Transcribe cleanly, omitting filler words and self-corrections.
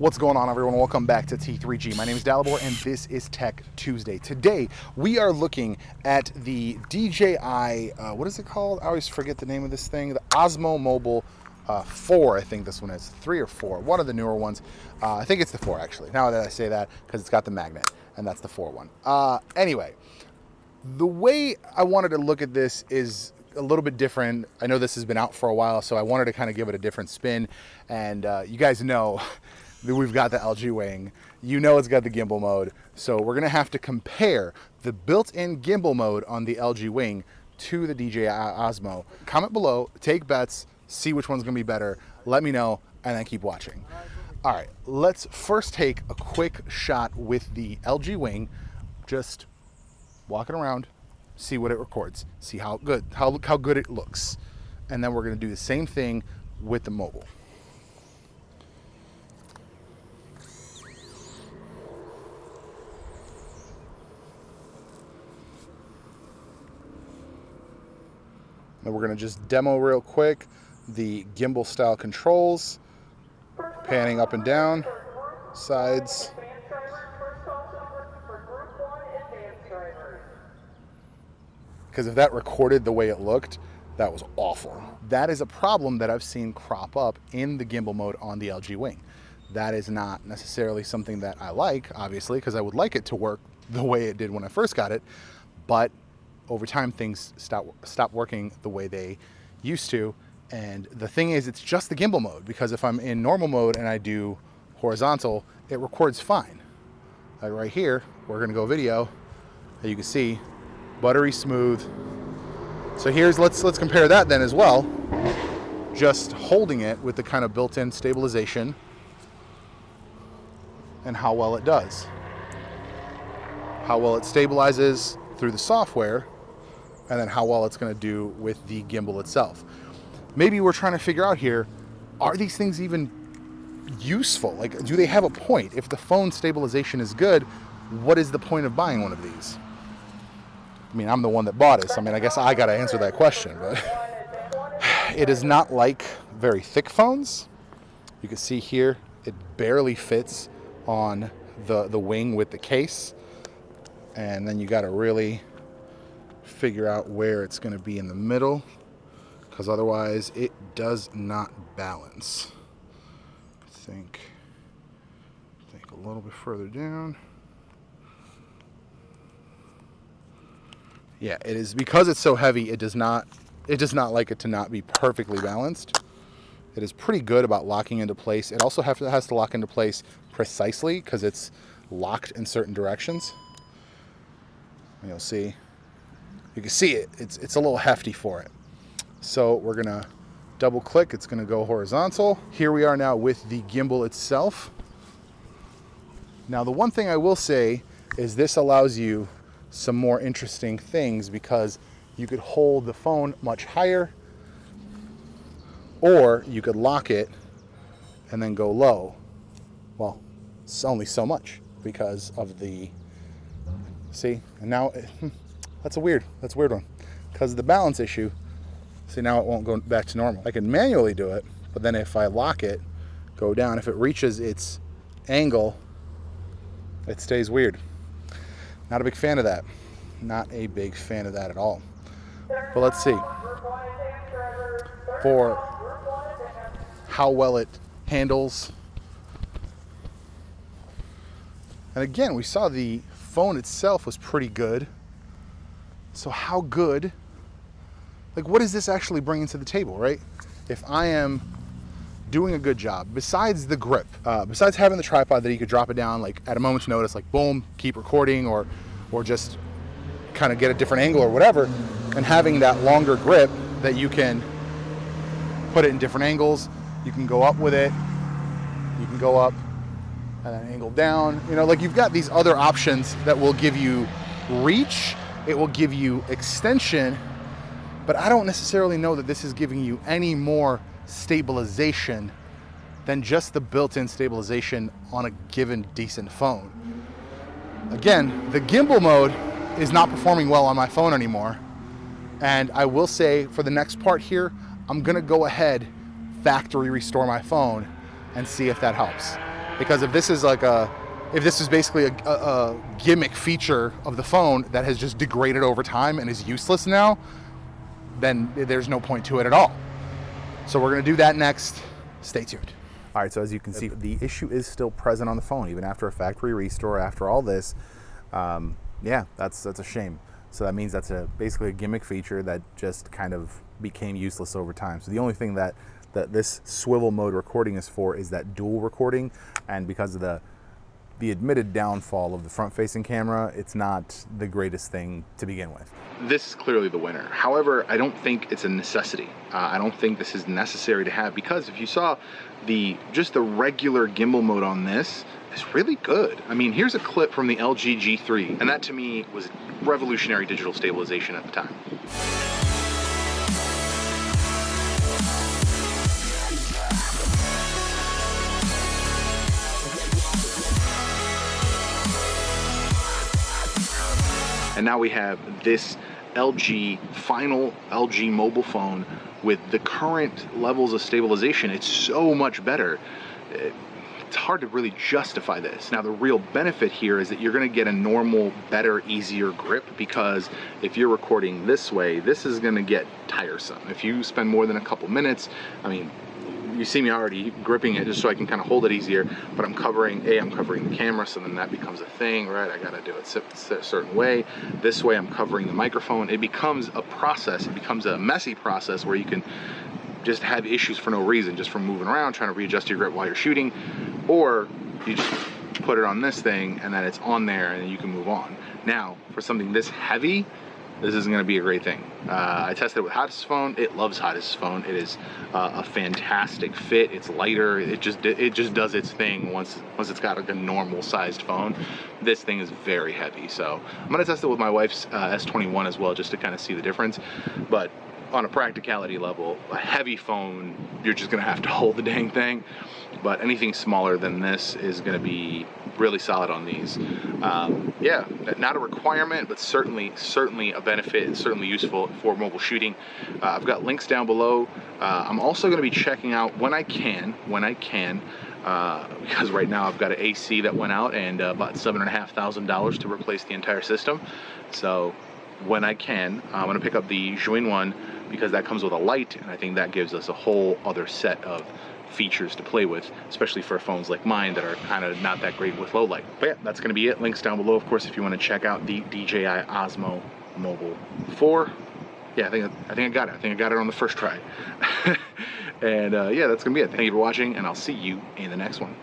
What's going on, everyone? Welcome back to T3G. My name is Dalibor and this is Tech Tuesday. Today we are looking at the DJI, what is it called? I always forget the name of this thing. The Osmo Mobile 4, I think this one is. 3 or 4, one of the newer ones. I think it's the 4 actually, now that I say that, because it's got the magnet, and that's the 4 one. Anyway, the way I wanted to look at this is a little bit different. I know this has been out for a while, so I wanted to kind of give it a different spin, and you guys know we've got the LG Wing. You know it's got the gimbal mode. So we're gonna have to compare the built-in gimbal mode on the LG Wing to the DJI Osmo. Comment below, take bets, see which one's gonna be better. Let me know, and then keep watching. All right, let's first take a quick shot with the LG Wing. Just walking around, see what it records, see how good it looks. And then we're gonna do the same thing with the mobile. And we're gonna just demo real quick the gimbal style controls, panning up and down, sides. Because if that recorded the way it looked, that was awful. That is a problem that I've seen crop up in the gimbal mode on the LG Wing. That is not necessarily something that I like, obviously, because I would like it to work the way it did when I first got it, but over time things stop working the way they used to. And the thing is, it's just the gimbal mode, because if I'm in normal mode and I do horizontal, it records fine. Like right here, we're gonna go video, as you can see, buttery smooth. So here's, let's compare that then as well. Just holding it with the kind of built-in stabilization and how well it does. How well it stabilizes through the software, and then how well it's gonna do with the gimbal itself. Maybe we're trying to figure out here, are these things even useful? Like, do they have a point? If the phone stabilization is good, what is the point of buying one of these? I mean, I'm the one that bought it, so I mean, I guess I gotta answer that question, but it is not like very thick phones. You can see here, it barely fits on the wing with the case. And then you gotta really figure out where it's gonna be in the middle, because otherwise it does not balance. Think a little bit further down. Yeah, it is, because it's so heavy, it does not like it to not be perfectly balanced. It is pretty good about locking into place. It also has to lock into place precisely, because it's locked in certain directions. And you'll see, you can see it, it's a little hefty for it. So we're gonna double click, it's gonna go horizontal. Here we are now with the gimbal itself. Now the one thing I will say is this allows you some more interesting things, because you could hold the phone much higher, or you could lock it and then go low. Well, it's only so much because of the, see, and now that's a weird one, because of the balance issue. See, now it won't go back to normal. I can manually do it, but then if I lock it, go down, if it reaches its angle, it stays weird. Not a big fan of that. Not a big fan of that at all. But let's see. For how well it handles. And again, we saw the phone itself was pretty good. So how good, like what is this actually bringing to the table, right? If I am doing a good job, besides the grip, besides having the tripod that you could drop it down like at a moment's notice, like boom, keep recording, or just kind of get a different angle or whatever, and having that longer grip that you can put it in different angles, you can go up with it, you can go up and then angle down, you know, like you've got these other options that will give you reach, it will give you extension, but I don't necessarily know that this is giving you any more stabilization than just the built-in stabilization on a given decent phone. Again, the gimbal mode is not performing well on my phone anymore, and I will say for the next part here, I'm gonna go ahead, factory restore my phone, and see if that helps. Because if this is like if this is basically a gimmick feature of the phone that has just degraded over time and is useless now, then there's no point to it at all. So we're gonna do that next. Stay tuned. All right, so as you can see, the issue is still present on the phone, even after a factory restore, after all this. Yeah, that's a shame. So that means that's basically a gimmick feature that just kind of became useless over time. So the only thing that this swivel mode recording is for is that dual recording, and because of the admitted downfall of the front-facing camera, it's not the greatest thing to begin with. This is clearly the winner. However, I don't think it's a necessity. I don't think this is necessary to have, because if you saw just the regular gimbal mode on this, it's really good. I mean, here's a clip from the LG G3, and that to me was revolutionary digital stabilization at the time. And now we have this final LG mobile phone with the current levels of stabilization. It's so much better. It's hard to really justify this. Now, the real benefit here is that you're gonna get a normal, better, easier grip, because if you're recording this way, this is gonna get tiresome. If you spend more than a couple minutes, I mean, you see me already gripping it just so I can kind of hold it easier, but I'm covering the camera, so then that becomes a thing, right? I gotta do it a certain way. This way I'm covering the microphone. It becomes a process, it becomes a messy process where you can just have issues for no reason, just from moving around, trying to readjust your grip while you're shooting, or you just put it on this thing and then it's on there and you can move on. Now, for something this heavy, this isn't going to be a great thing. I tested it with Hottest phone. It loves Hottest phone. It is a fantastic fit. It's lighter. It just does its thing once it's got like a normal sized phone. This thing is very heavy. So I'm going to test it with my wife's S21 as well, just to kind of see the difference. But on a practicality level, a heavy phone, you're just going to have to hold the dang thing. But anything smaller than this is going to be really solid on these. Yeah, not a requirement, but certainly a benefit, and certainly useful for mobile shooting. I've got links down below. I'm also going to be checking out when I can, because right now I've got an AC that went out and about $7,500 to replace the entire system. So when I can, I'm going to pick up the Juin one, because that comes with a light, and I think that gives us a whole other set of features to play with, especially for phones like mine that are kind of not that great with low light. But yeah, that's going to be it. Links down below, of course, if you want to check out the DJI Osmo Mobile 4. Yeah, I think I got it. I think I got it on the first try. And yeah, that's going to be it. Thank you for watching, and I'll see you in the next one.